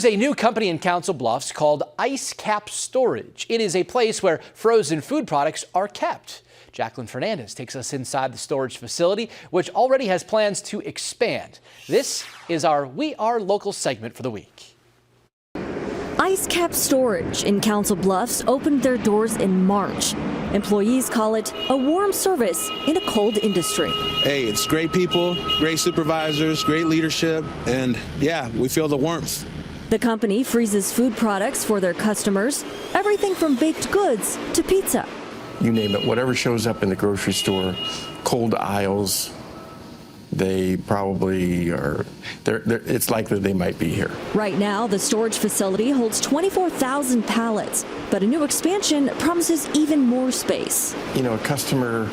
There's a new company in Council Bluffs called IceCap Storage. It is a place where frozen food products are kept. Jacqueline Fernandez takes us inside the storage facility, which already has plans to expand. This is our We Are Local segment for the week. IceCap Storage in Council Bluffs opened their doors in March. Employees call it a warm service in a cold industry. Hey, it's great people, great supervisors, great leadership, and yeah, we feel the warmth. The company freezes food products for their customers, everything from baked goods to pizza. You name it, whatever shows up in the grocery store, cold aisles, they probably are, it's likely they might be here. Right now, the storage facility holds 24,000 pallets, but a new expansion promises even more space. You know, a customer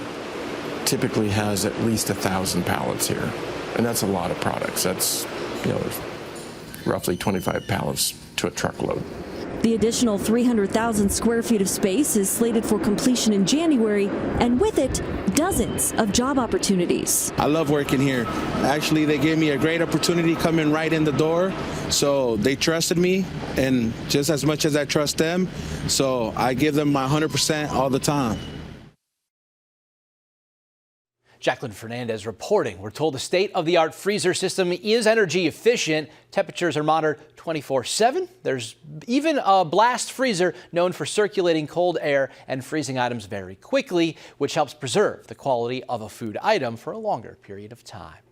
typically has at least 1,000 pallets here, and that's a lot of products. That's, you know, roughly 25 pallets to a truckload. The additional 300,000 square feet of space is slated for completion in January, and with it, dozens of job opportunities. I love working here. Actually, they gave me a great opportunity coming right in the door, so they trusted me, and just as much as I trust them, so I give them my 100% all the time. Jacqueline Fernandez reporting. We're told the state-of-the-art freezer system is energy efficient. Temperatures are monitored 24/7. There's even a blast freezer known for circulating cold air and freezing items very quickly, which helps preserve the quality of a food item for a longer period of time.